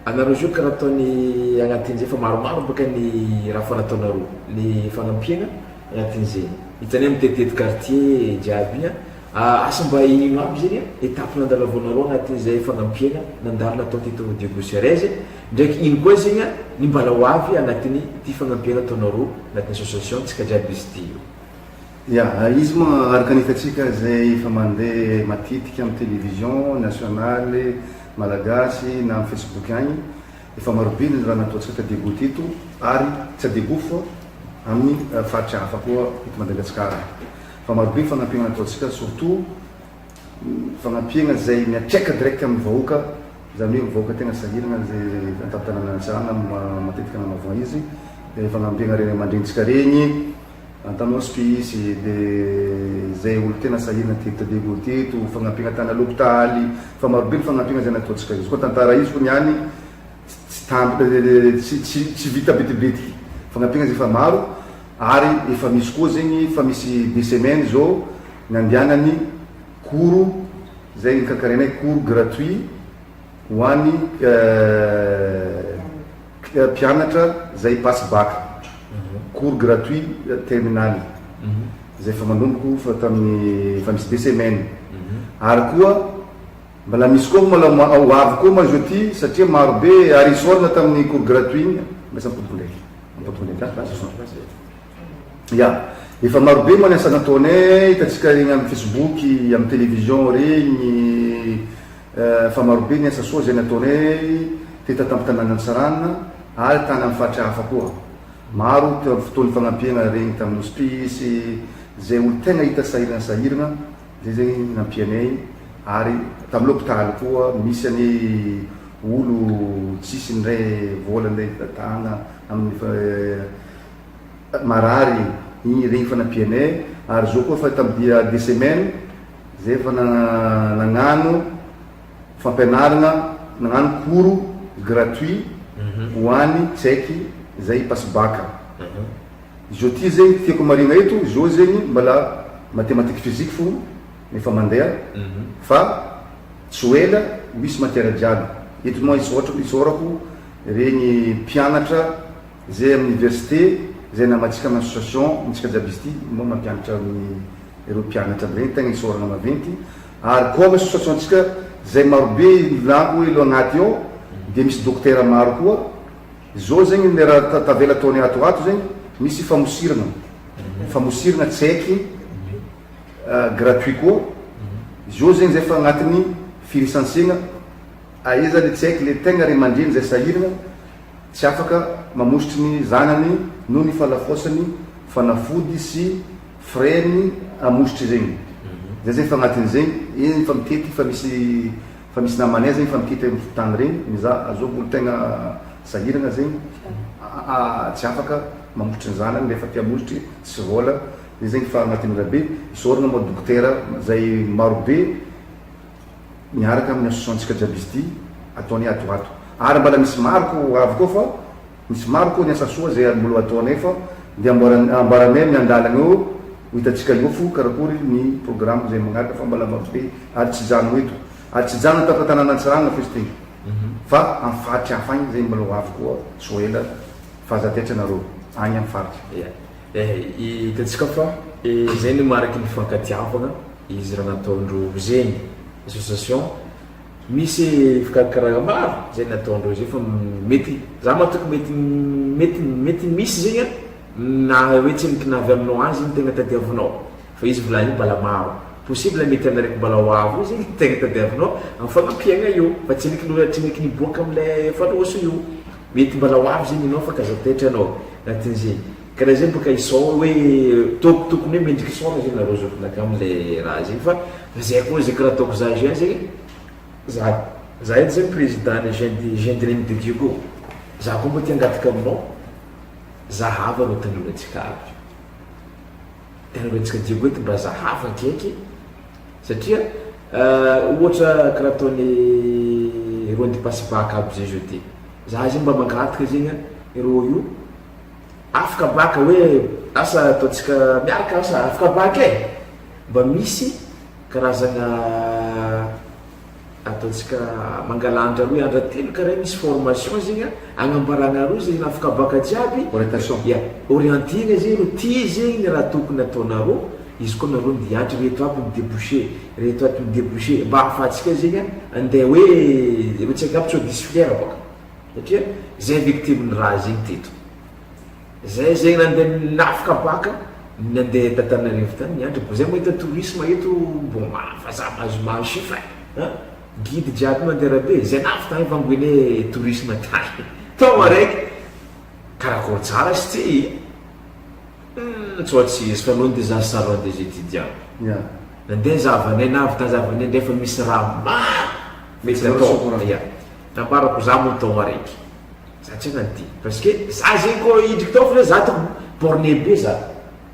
anareo zio karaha ataony agnatin'izay fa maromaro baka ny raha fanataonareo ny fagnampiana agnatin'izay hitany mitetiety quartier jiaby igny asa mba ino aby zegny étape nandalavonareo agnatin'izay fagnampiana nandalo natao teto Diogosierez ndraiky ino koa zegny ny mbala ho avy agnatin'ny ty fagnampiana ataonareo agnatin'ny association tsika jiaby izy ty ya izy moa araka ny hitatsika zay efa mandeha matetiky amin'ny télévision nationale malagasy na amin'ny Facebook agny efa marobe ny raha nataontsika tadego teto ary tsy adego fa amin'ny faritra hafa koa eto Madagasikara fa marobe fagnampiana nataontsika surtout fagnampiana zay miatraika direct amin'ny vahoaka zany hoe vahoaka tegna sahirana zay antatanana tsarana matetika namavoa izy de fagnampiana reny mandrenitsika regny antany hospice de zay olo tena sahirana tadego teto fagnampiana tana l'hôpitaly fa marobe ny fagnampiana zay nataontsika izy koa tantara izy koa niany tsy vita betibetiky fagnampiana zay fa maro ary efa misy koa zegny fa misy 2 semaines zao nandianany cours zay kakarenay cours gratuit ho an'ny mpianatra zay passe bac cours gratuit terminal zay fa manomboko fa tamin'ny fa misy 2 semaines ary koa mbala misy koa mala ho avy koa ma jeudi satria marobe ary isorana tamin'ny cours gratuit mbasa ya efa marobe moa ny asa nataonay hitatsika regny amin'ny Facebook amin'ny télévision regny fa marobe ny asa soa zay nataonay teta tamptanana Antsarana ary tany amin'ny faritra hafa koa maro fotoany fagnampiana regny tamin'ny hospice zay olo tegna hita sahirana zay zegny nampianay ary tamin'ny l'hôpital koa misy any olo tsisy ndray vola ndray tagna amin'ny marary igny regny fanampianay ary zao koa fa tamin'ny 2 semaines zay fa nagnano fampianarana nagnano cours gratuit ho an'ny tsaiky zay passe bac jeudi zegny tiako marina eto zo zegny mbala mathématique physique fo efa mandeha fa tsy ho ela misy matière jiaby eto moa isorako regny mpianatra zay amin'ny université zay namatsika amin'ny association nitsika jiaby izy ty moa mampianatra ireo mpianatra regny tegna isorana maventy ary koa amin'ny association tsika zay marobe lango elo agnaty ao de misy docteur maro koa zao zegny le raha tavela ataony ato zegny misy famosirana tsaiky gratuit koa zao zegny zay fa agnatin'ny filisansiana aiza le tsaiky le tegna ray mandreny zay sahirana tsy afaka mamositry ny zanany noho ny falafosany fanafody sy freny amositry zegny zay zegny fa agnatin' zegny iny fa mitety fa misy namanay zegny fa mitety amin'ny fotany regny miza azao olo tegna sahirana zegny tsy afaka mamositry ny zanany rehefa tiamositry tsy vola de zegny fa agnatin'ny rabe isorana moa docteur zay marobe miaraka amin'ny associationtsika jiaby izy ty ataony ato ary mbala misy maroko avy koa fa misy maroko ny asa soa zay molo ataonay fa de ambaranay miandalagna eo ho hitatsika eo fo karakory ny programme zay magnaraka fa mbala marobe ary tsy jano eto ary tsy jano tapatanana Antsarana fa izy tegny fa amin'ny faritra hafa agny zay mbala ho avy koa tsy ho ela fahazatetra nareo agny amin'ny faritra hitatsika fa zay no mariky ny fankatiavagna izy raha nataondreo zegny association misy fikarakaragna maro zay nataondreo zay fa mety za matoko mety misy zegny na hoe tsy nikinavy aminao azy igny tegna tadiavinao fa izy volany mbala maro possible mety anaraiky mbala ho avo zegny tegna tadiavinao amin'ny fagnampiagna io fa tsy niky niboaka am'lay faloso io mety mbala ho avo zegny anao fa kazatetra anao agnatin'zay karaha zegny baka isao hoe tokony hoe mendriky isaona zegny nareo zofinaka am'lay raha zegny fa zay koa zay karaha ataoko za juin zegny za edy zegny président ny Jean de Diego za koa mba tiangataka aminao zahava alo tan'oloantsika aby tan'oloantsika Diego eto mba zahava akeky satria ohatra karaha ataony roa passe bac aby zay jeudi za zegny mba mangataka zegny ero io afaka baka hoe asa ataontsika miaraka asa afaka baka mba misy karazagna ataontsika mangalanitra roa andra telo karaha misy formation zegny agnambarana roa zegny afaka baka jiaby orientation orientigna zegny ro ty zegny raha tokony ataonareo izy koa nareo midiatra reto aby midébouché mba ahafahantsika zegny andeha hoe tsika aby tsy ho disy filière baka satria zay victime ny raha zegny teto zay zegny nandeha nafaka baka nandeha Tantanarivo tany niandry bo zay mahita tourisme eto bon faza mazomazo chiffre guide jiaby mandeha be zay nafy tany vangoeny tourisme tany tao araiky karakory tsara sy tsy ohatsy izy fa nohony de za salon des étudiants nandeha zavanay navy ta zavanay ndefa misy raha maro mety atao nambarako za moa tao araiky za tsy nanty parce que za zegny koa idriky tao fa za tao borné be za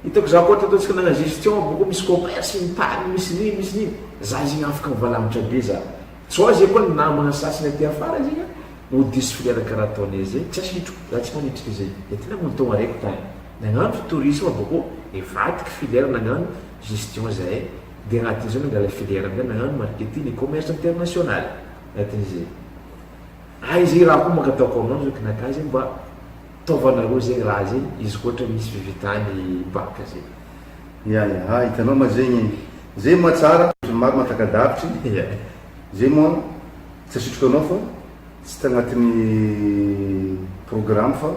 hitako za koa ataotsika nagna gestion boko misy commerce ny tany misy niny za zegny afaka mivalamatra be za so zay koa namagna sasiny aty afara zegny no disy filière karaha ataonay zay tsy asitro za tsy manitriky zay etina moa tao araiky tany nagnano tourisme boko evadiky filière nagnano gestion zay de agnatin'izao nangala filière amizay nagnano marketing et commerce international agnatin'izay izy raha koa mankataoko aminao zao kinaka zegny mba taovanareo zegny raha zegny izy koatra misy fivitany baka zegny hitanao ma zegny zay moa tsara maro matakadavitry zay moa tsy asitroko anao fa tsy tagnatin'ny programme fa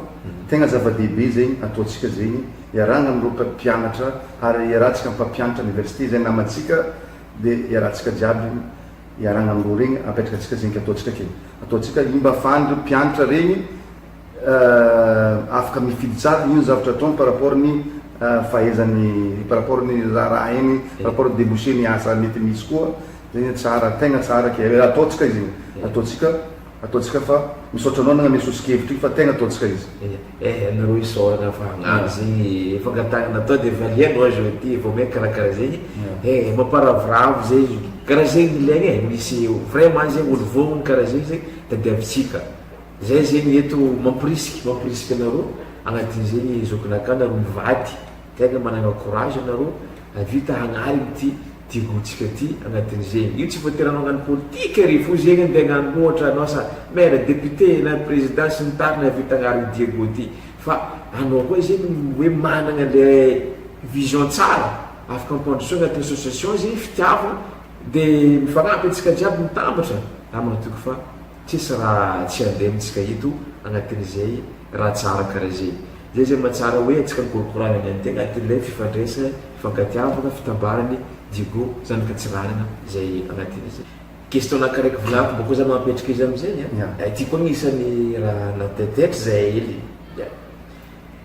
tegna zava-dehibe zegny ataotsika zegny iarahana amiro mpianatra ary iarahantsika mpampianatra université zay namatsika de iarahantsika jiaby iarahana amiro regny apetraka atsika zegny ataotsika kely ataotsika imba fandro mpianatra regny afaka mifidy tsara ino zavatra ataony par rapport ny fahaizany par rapport ny raha eny par rapport débouché ny asa mety misy koa zegny tsara tegna tsara ke ataotsika izy igny ataotsika fa misaotra anao nagna misosokevitra fa tegna ataotsika izy nareo isaorana fa agnano zegny fangatagna natao de valianao ajoty vao mai karakaraha zegny mamparavoravo zay karaha zegny ilaigny misy vraiment zegny olo vogny karaha zegny zegny tadiavitsika zay zegny eto mampirisika anareo agnatin'zegny zokinaka nareo mivady tegna managna courage anareo avita hagnary ty digotsika ty agnatin'zegny io tsy voateranao agnano politique ry fo zegny andeha agnano ohatra anao sa maire député na président sy ny tariny avita hagnary diego ty fa anao koa zegny hoe managna le vision tsara afaka mimpandroso agnatin'ny association zegny fitiavana de mifagnampy atsika jiaby mitambatra amanatoko fa tsisy raha tsy andemitsika eto agnatin'izay raha tsara karaha zay zay mahatsara hoe atsika mikorokorana ny antegna agnatin'ilay fifandraisana fifankatiavana fitambarany digo zany katsirarana zay agnatin'izay question nakaraiky volako mba koa za mampetrika izy amizay ty koa gnisan'ny raha natetehatra zay ely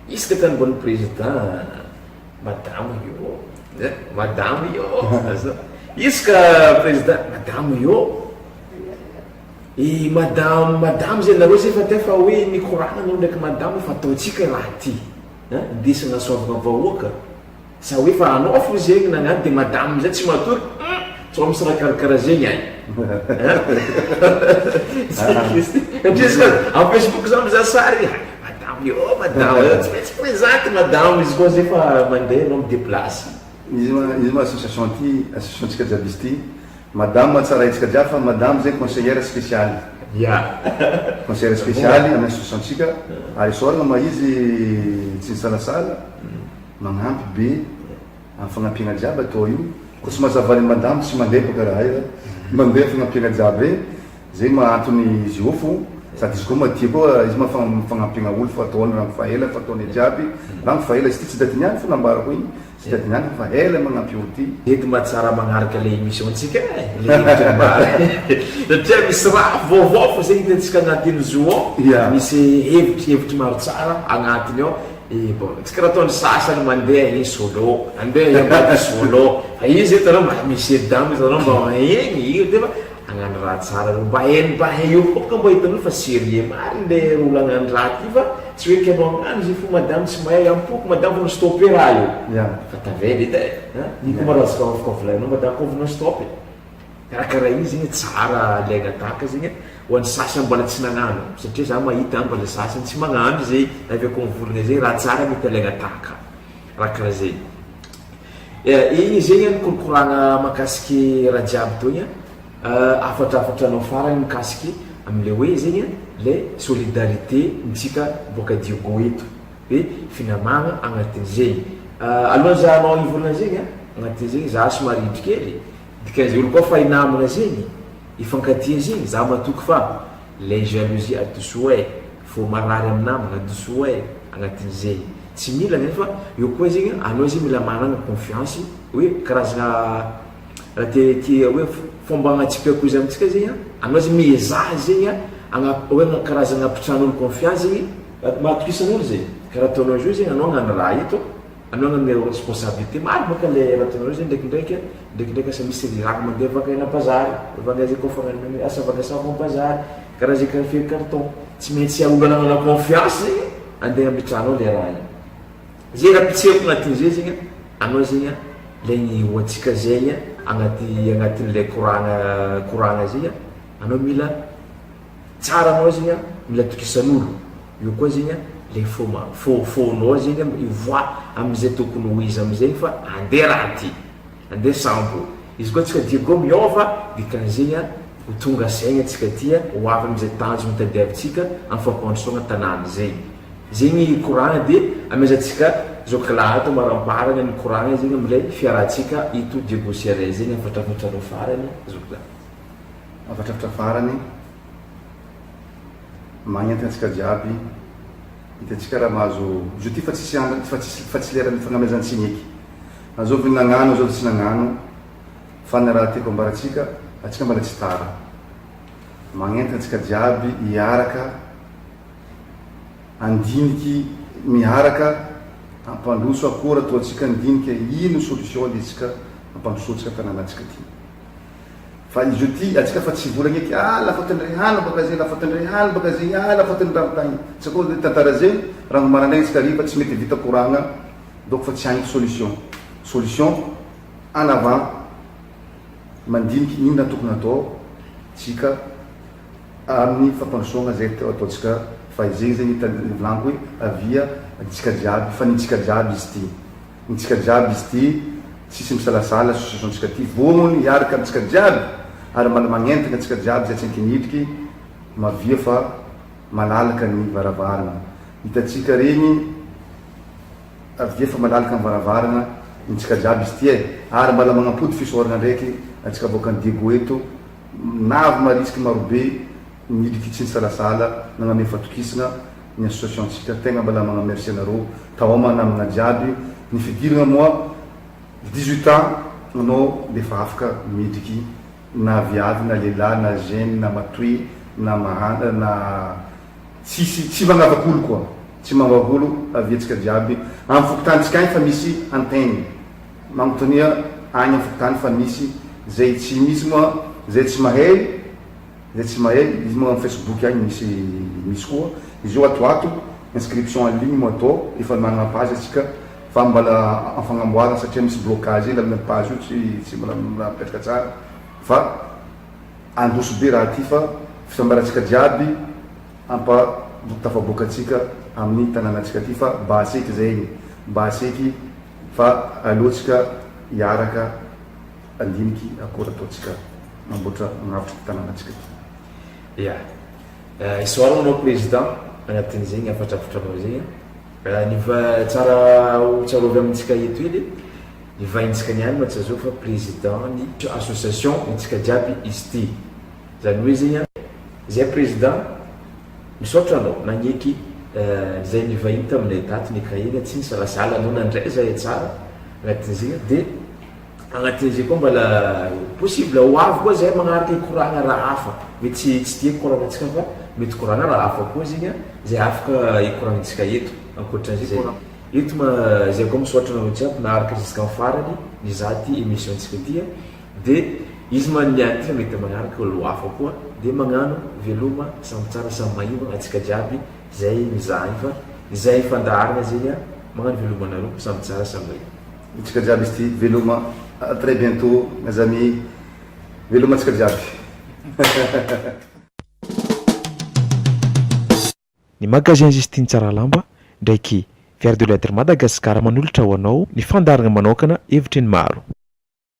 isaka tany mbony président madame io isaka président madame io madame zay nareo zay fa tefa hoe mikorana anao ndraiky madame fa ataotsika raha ty ndesina soavagna vahoaka sa hoe fa anao fo zegny nagnano de madame zay tsy matory tsao misy raha karakaraha zegny ay satria am Facebook za miza sary madame tsy maintsy présente madame izy koa zay fa mandeha anao mideplace izy ma association ty association tsika jiaby izy ty madame tsara itsika jiaby fa madame zay conseillère spéciale conseillère spéciale amin'ny association tsika ary soragna ma izy tsy nisalasala magnampy be amin'ny fagnampiagna jiaby atao io koa tsy mazavany madame tsy mandeha boka raha io mandeha fagnampiagna jiaby e zay maantony izy io fo sady izy koa matia koa izy mafagnampigna olo fa ataony raha mifaela fa ataony jiaby raha mifaela izy ty tsy dadiniany fo nambarako igny tsy dadiniany fa ela magnampy olo ty ety mahatsara magnaraka le émission tsika satria misy raha vaovao fo zegny hitantsika agnatin'ny zoon misy hevitry maro tsara agnatiny ao bon tsika raha ataony sasany mandeha iny solo andeha ambady solo fa izy etanao mba misy dame itanao mba egny io defa agnano raha tsara mba hainy mba hay io koka mba hitanao fa sérieux mariny le olo agnano raha ty fa tsy hoe kanao agnano izy fo madame tsy mahay ampoko madame vona stoppe raha io fa tavela edy niko maratsika afaka volainao madame koa vona stoppe karakaraha iny zegny tsara laigna tahaka zegny ho an'ny sasany mbola tsy nagnano satria za mahita mbola sasany tsy magnano zay aviako mivolagna zay raha tsara mety alaigna tahaka raha karaha zay igny zegny nikorokoragna mahakasiky raha jiaby toigna afatrafatra farany mikasiky am'le hoe zegny le solidarité ntsika boka Diogo eto hoe finamagna agnatin'zegny aloha zahanao ivolana zegny agnatin'zegny za somary hidrikely dikan'izay olo koa fa hinamagna zegny ifankatia zegny za matoky fa les jalousies adosoe fo marary aminamagna adosoe agnatin'zegny tsy mila nefa eo koa zegny anao zegny mila managna confiance hoe karazagna raha ty hoe fomba agnatsika koa izy amitsika zegny anao zegny mizaha zegny hoe karazagna apitran'olo confiance zegny matokisan'olo zegny karaha ataonao zo zegny anao agnano raha eto anao agnano responsabilité maro baka le raha ataonao zegny ndraikindraiky asa misy raha mandeha vakaina bazary vagazy koa fagnano asa vagasava bazary karaha zay karaha feuille carton tsy maintsy olo anagnana confiance zegny andeha ambitranao le raha zay raha pitseko agnatin'izay zegny anao zegny legny hoantsika zegny agnatin'le koragna zegny anao mila tsara anao zegny mila tokisan'olo io koa zegny le fonao zegny ivoa am'izay tokony ho izy am'zegny fa andeha raha ty andeha sambo izy koa tsika Diego miova dikan'zegny ho tonga saigny atsika tia ho avy am'izay tanjo mitadiavitsika amin'ny fampandrosoagna tanàna zegny koragna de amezantsika zao kilato maramparagna ny koragna zegny am'lay fiarahantsika ito Diego Sierra zegny afatrafatranao farany zao kila afatrafatra farany magnenty antsika jiaby hitantsika raha mahazo zo ty fa tsy lera fagnamezantsiny eky azovy nagnano azovy tsy nagnano fa ny raha tiako ambaratsika atsika mbala tsy tara magnenty antsika jiaby hiaraka andiniky miaraka ampandroso akora toatsika andiniky ino solution le tsika ampandrosotsika tanànatsika ty fa izy ty atsika fa tsy volagny eky lafatandrehana baka zay lafatandrehana baka zay lafatandratagny tsy koa tantara zay raha marandragny tsika riva tsy mety vita koragna donc fa tsy agny solution en avant mandiniky inona tokony atao tsika amin'ny fampandrosoagna zay ataotsika fa zegny zegny volaniko hoe avia ntsika jiaby fa nitsika jiaby izy ty nitsika jiaby izy ty tsisy misalasala association tsika ty vomony hiaraka amitsika jiaby ary mala magnentana atsika jiaby zay tsy ankinidriky mavia fa malalaka ny varavarana hitatsika regny avia fa malalaka ny varavarana nitsika jiaby izy ty ary mala magnampody fisorana ndraiky atsika boka ny Diego eto navy maritsiky marobe nidriky tsy nisalasala nagname fatokisana ny association tsika tegna mbala magnamercie anareo taomana amina jiaby ny fidirana moa 18 ans anao lefa afaka midriky na viavy na lehilahy na jeune na matoy na mahana na tsy magnavak'olo koa tsy magnavak'olo aviatsika jiaby amin'ny fokotantsika agny fa misy antenne magnotonia agny amin'ny fokotany fa misy zay tsy misy moa zay tsy mahay izy moa amin'ny Facebook agny misy koa izy io atoato inscription en ligne moa atao efa manana page atsika fa mbala afagnamboarana satria misy blocage ela amin'ny page io tsy mbola mipetraka tsara fa androso be raha ty fa fitambarantsika jiaby tafabokatsika amin'ny tanànatsika ty fa baseky zay baseky fa alohatsika hiaraka andiniky akora ataotsika mamboatra magnavitra tanànatsika ty isoarana anao président agnatin'zegny afatrafotranao zegny niva tsara tsarovy amintsika eto ely nivahintsika niany matsy zao fa président ny association nitsika jiaby izy ty zany hoe zegny zay président misaotra anao nagneky zay nivahiny taminay taty nikahiny tsy nisalasala anao nandray zay tsara agnatin'zegny de agnatin'zay koa mbala possible ho avy koa zay magnaraka koragna raha hafa mety tsy tiako koragnatsika fa mety koragna raha hafa koa zegny zay afaka ikoragnatsika eto ankoatran'zay eto zay koa misaotra anao jiaby naharaka jusqu'en farany nizaha ty émission tsika ty de izy maniany ty mety magnaraka olo hafa koa de magnano veloma samy tsara samy mahiva atsika jiaby zay mizaha fa zay fandaharana zegny magnano veloma anareo samy tsara samy mahiva itsika jiaby izy ty veloma très bientôt mes amis veloma atsika jiaby ny magasin Justine Tsaralamba ndraiky Fiara de Lettres Madagasikara manolotra ho anao ny fandarana manokana hevitry ny maro